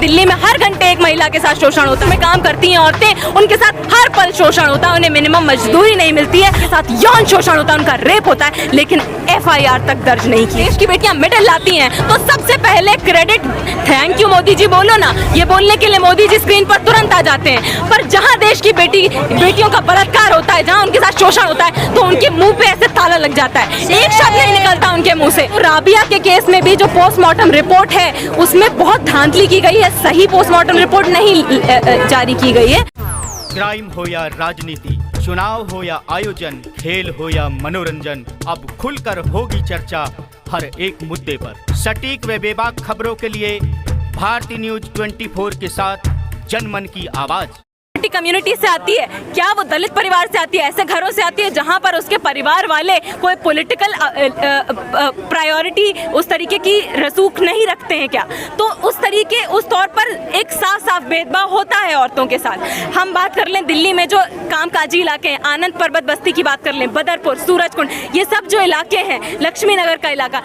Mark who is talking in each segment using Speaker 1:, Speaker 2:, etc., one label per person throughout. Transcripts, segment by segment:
Speaker 1: दिल्ली में हर घंटे एक महिला के साथ शोषण होता है। काम करती हैं औरतें, उनके साथ हर पल शोषण होता है, उन्हें मिनिमम मजदूरी नहीं मिलती है, उनके साथ यौन शोषण होता है, उनका रेप होता है, लेकिन FIR तक दर्ज नहीं की। देश की बेटियां मेडल लाती हैं तो सबसे पहले credit thank you Modi ji बोलो ना, ये बोलने के लिए मोदी जी स्क्रीन पर तुरंत आ जाते हैं। पर जहां देश की बेटियों का बलात्कार होता है, जहां उनके साथ शोषण होता है, तो उनके मुंह पे ऐसे ताला लग जाता है, एक शब्द नहीं निकलता उनके मुंह से। राबिया के केस में भी जो पोस्टमार्टम रिपोर्ट है उसमें बहुत धांधली की गई है, सही पोस्टमार्टम रिपोर्ट नहीं जारी की गई है।
Speaker 2: क्राइम हो या राजनीति, चुनाव हो या आयोजन, खेल हो या मनोरंजन, अब खुलकर होगी चर्चा हर एक मुद्दे पर। सटीक व बेबाक खबरों के लिए भारतीय न्यूज 24 के साथ जनमन की आवाज।
Speaker 1: कम्युनिटी से आती है क्या, वो दलित परिवार से आती है, ऐसे घरों से आती है जहां पर उसके परिवार वाले कोई पॉलिटिकल प्रायोरिटी उस तरीके की रसूख नहीं रखते हैं क्या? तो उस तौर पर एक साफ साफ भेदभाव होता है औरतों के साथ। हम बात कर लें दिल्ली में जो कामकाजी इलाके हैं, आनंद पर्वत बस्ती की बात कर लें, बदरपुर, सूरजकुंड, ये सब जो इलाके हैं, लक्ष्मी नगर का इलाका,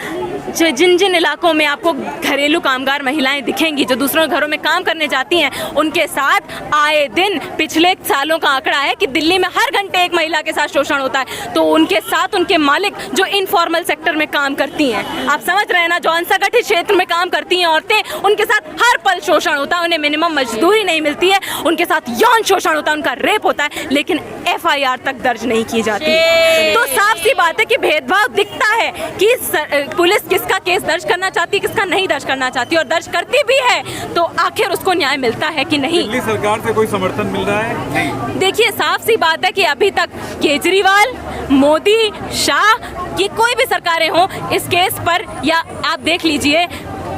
Speaker 1: जिन जिन इलाकों में आपको घरेलू कामगार महिलाएं दिखेंगी जो दूसरों घरों में काम करने जाती हैं, उनके साथ आए दिन पिछले सालों का आंकड़ा है कि दिल्ली में हर घंटे एक महिला के साथ शोषण होता है। तो उनके साथ उनके मालिक जो इनफॉर्मल सेक्टर में काम करती हैं, आप समझ रहे हैं ना, जो असंगठित क्षेत्र में काम करती हैं औरतें, उनके साथ हर पल शोषण होता है, उन्हें मिनिमम मजदूरी नहीं मिलती है, उनके साथ यौन शोषण होता है, उनका रेप होता है, लेकिन FIR तक दर्ज नहीं की जाती। तो साफ सी बात है कि भेदभाव दिखता है कि पुलिस किसका केस दर्ज करना चाहती है, किसका नहीं दर्ज करना चाहती, और दर्ज करती भी है तो आखिर उसको न्याय मिलता है कि नहीं।
Speaker 3: दिल्ली सरकार से कोई समर्थन मिल रहा है? नहीं।
Speaker 1: देखिए साफ सी बात है कि अभी तक केजरीवाल, मोदी, शाह की कोई भी सरकारें हों इस केस पर, या आप देख लीजिए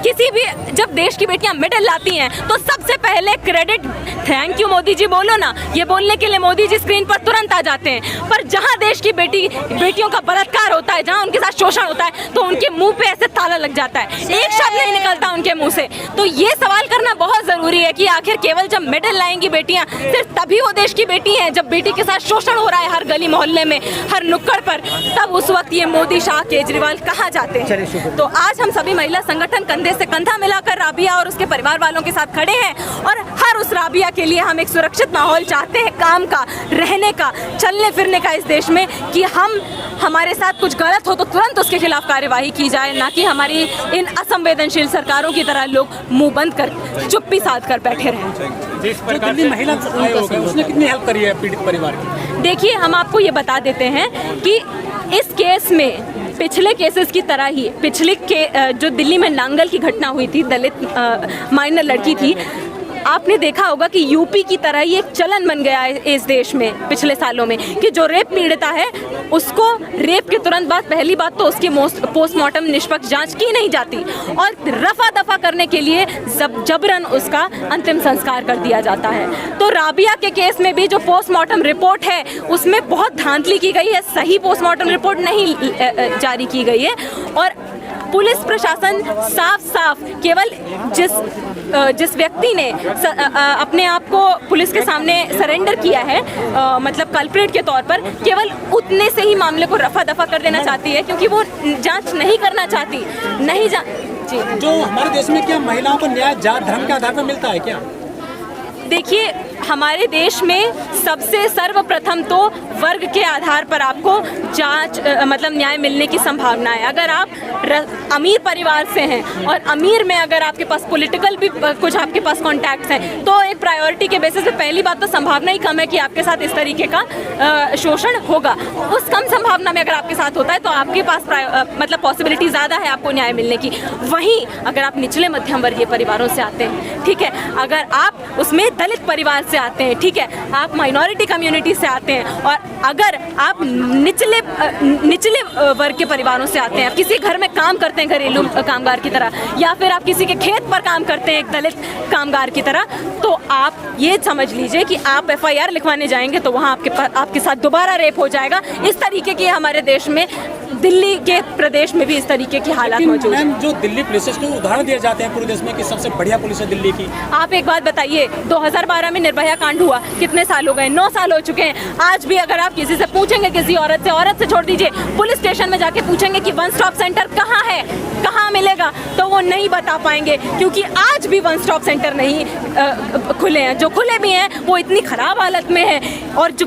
Speaker 1: किसी भी, जब देश की बेटियां मेडल लाती हैं तो सबसे पहले credit thank you Modi ji बोलो ना, ये बोलने के लिए मोदी जी स्क्रीन पर तुरंत आ जाते हैं। पर जहां देश की बेटियों का बलात्कार होता है, जहां उनके साथ शोषण होता है, तो उनके मुंह पे ऐसे ताला लग जाता है, एक शब्द नहीं निकलता उनके मुंह से। तो ये सवाल करना बहुत जरूरी है कि आखिर केवल जब मेडल लाएंगी बेटियां सिर्फ तभी वो देश की बेटी हैं, जब बेटी के साथ शोषण हो रहा है हर गली मोहल्ले में, हर नुक्कड़ पर, तब उस वक्त ये मोदी, शाह, केजरीवाल कहाँ जाते हैं? तो आज हम सभी महिला संगठन कंधे से कंधा मिलाकर राबिया और उसके परिवार वालों के साथ खड़े हैं, और हर उस राबिया के लिए हम एक सुरक्षित माहौल चाहते हैं, काम का, रहने का, चलने फिरने का इस देश में, कि हमारे साथ कुछ गलत हो तो तुरंत उसके खिलाफ कार्यवाही की जाए, ना कि हमारी इन असंवेदनशील सरकारों की तरह लोग मुंह बंद कर चुप्पी साध कर बैठे रहें।
Speaker 3: दिल्ली महिला आयोग है, उसने कितनी हेल्प करी है पीड़ित परिवार की?
Speaker 1: देखिए हम आपको ये बता देते हैं कि इस केस में पिछले केसेस की तरह ही जो दिल्ली में नांगल की घटना हुई थी, दलित माइनर लड़की थी, आपने देखा होगा कि यूपी की तरह ही एक चलन बन गया है इस देश में पिछले सालों में, कि जो रेप पीड़िता है उसको रेप के तुरंत बाद पहली बात तो उसकी पोस्टमार्टम निष्पक्ष जांच की नहीं जाती, और रफा दफा करने के लिए जबरन उसका अंतिम संस्कार कर दिया जाता है। तो राबिया के केस में भी जो पोस्टमार्टम रिपोर्ट है उसमें बहुत धांधली की गई है, सही पोस्टमार्टम रिपोर्ट नहीं जारी की गई है, और पुलिस प्रशासन साफ साफ केवल जिस व्यक्ति ने अपने आप को पुलिस के सामने सरेंडर किया है, मतलब कल्प्रेट के तौर पर, केवल उतने से ही मामले को रफा दफा कर देना चाहती है, क्योंकि वो जांच नहीं करना चाहती। जी,
Speaker 3: जो हमारे देश में क्या महिलाओं को न्याय जात धर्म के आधार पर मिलता है क्या?
Speaker 1: देखिए हमारे देश में सबसे सर्वप्रथम तो वर्ग के आधार पर आपको जांच मतलब न्याय मिलने की संभावना है। अगर आप अमीर परिवार से हैं और अमीर में अगर आपके पास पॉलिटिकल भी कुछ आपके पास कॉन्टैक्ट्स हैं, तो एक प्रायोरिटी के बेसिस पे पहली बात तो संभावना ही कम है कि आपके साथ इस तरीके का शोषण होगा। उस कम संभावना में अगर आपके साथ होता है तो आपके पास मतलब पॉसिबिलिटी ज़्यादा है आपको न्याय मिलने की। वहीं अगर आप निचले मध्यम वर्गीय परिवारों से आते हैं, ठीक है, अगर आप उसमें दलित परिवार से आते हैं, ठीक है, आप माइनॉरिटी कम्युनिटी से आते हैं, और अगर आप निचले वर्ग के परिवारों से आते हैं, आप किसी घर में काम करते हैं घरेलू कामगार की तरह, या फिर आप किसी के खेत पर काम करते हैं एक दलित कामगार की तरह, तो आप ये समझ लीजिए कि आप FIR लिखवाने जाएंगे तो वहाँ आपके साथ दोबारा रेप हो जाएगा। इस तरीके की हमारे देश में दिल्ली के प्रदेश में भी इस तरीके की हालात
Speaker 3: लेकिन
Speaker 1: मौजूद है।
Speaker 3: मैम, जो दिल्ली पुलिस के उदाहरण दिए जाते हैं पूरे देश में कि सबसे बढ़िया पुलिस है दिल्ली की।
Speaker 1: आप एक बात बताइए, 2012 में निर्भया कांड हुआ, कितने साल हो गए? 9 साल हो चुके हैं। आज भी अगर आप किसी से पूछेंगे, किसी औरत से छोड़ दीजिए, पुलिस स्टेशन में जाके पूछेंगे कि वन स्टॉप सेंटर कहाँ है, कहाँ मिलेगा, तो वो नहीं बता पाएंगे, क्योंकि आज भी वन स्टॉप सेंटर नहीं खुले हैं। जो खुले भी हैं वो इतनी खराब हालत में हैं, और जो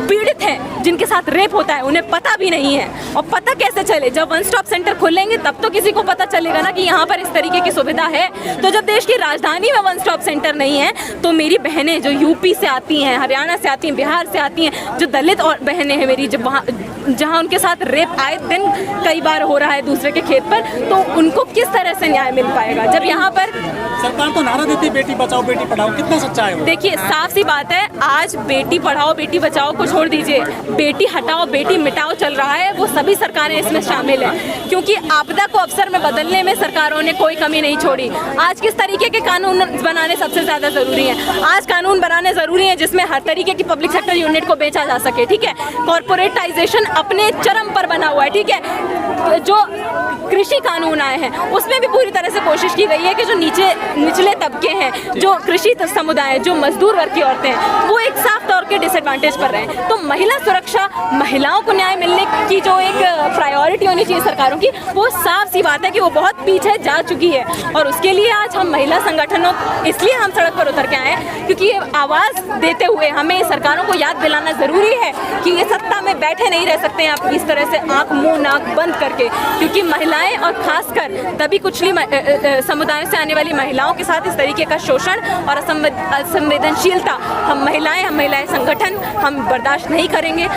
Speaker 1: पीड़ित हैं जिनके साथ रेप होता है उन्हें पता भी नहीं है। और पता कैसे चले? जब वन स्टॉप सेंटर खुलेंगे तब तो किसी को पता चलेगा ना कि यहाँ पर इस तरीके की सुविधा है। तो जब देश की राजधानी में वन स्टॉप सेंटर नहीं है, तो मेरी बहनें जो यूपी से आती हैं, हरियाणा से आती हैं, बिहार से आती हैं, जो दलित और बहनें हैं मेरी, जब वहाँ जहाँ उनके साथ रेप आए दिन कई बार हो रहा है दूसरे के खेत पर, तो उनको किस तरह से न्याय मिल पाएगा? जब यहाँ पर
Speaker 3: सरकार तो नारा देती है बेटी बचाओ बेटी पढ़ाओ, कितना सच्चा है वो?
Speaker 1: देखिए, साफ सी बात है, आज बेटी पढ़ाओ बेटी बचाओ को छोड़ दीजिए, बेटी हटाओ बेटी मिटाओ चल रहा है। वो सभी सरकारें इसमें शामिल हैं, क्योंकि आपदा को अवसर में बदलने में सरकारों ने कोई कमी नहीं छोड़ी। आज किस तरीके के कानून बनाने सबसे ज्यादा जरूरी है? आज कानून बनाने जरूरी है जिसमें हर तरीके की पब्लिक सेक्टर यूनिट को बेचा जा सके, ठीक है। कॉर्पोरेटाइजेशन अपने चरम पर बना हुआ है, ठीक है। जो कृषि कानून आए हैं उसमें भी पूरी तरह से कोशिश की गई है कि जो निचले तबके हैं, जो कृषि समुदाय, जो मजदूर वर्ग की औरतें हैं, वो एक साफ तौर के डिसएडवांटेज पर रहे हैं। तो महिला सुरक्षा, महिलाओं को न्याय मिलने की जो एक प्रायोरिटी होनी चाहिए सरकारों की, वो साफ सी बात है कि वो बहुत पीछे जा चुकी है। और उसके लिए आज हम महिला संगठनों, इसलिए हम सड़क पर उतर के आए हैं, क्योंकि ये आवाज़ देते हुए हमें सरकारों को याद दिलाना ज़रूरी है कि ये सत्ता में बैठे नहीं रह सकते हैं आप इस तरह से आँख मुँह नाक बंद करके, क्योंकि महिलाएं और खासकर तभी कुचली समुदायों से आने वाली महिलाओं के साथ इस तरीके का शोषण और असंवेदनशीलता हम महिलाएं संगठन हम बर्दाश्त नहीं करेंगे।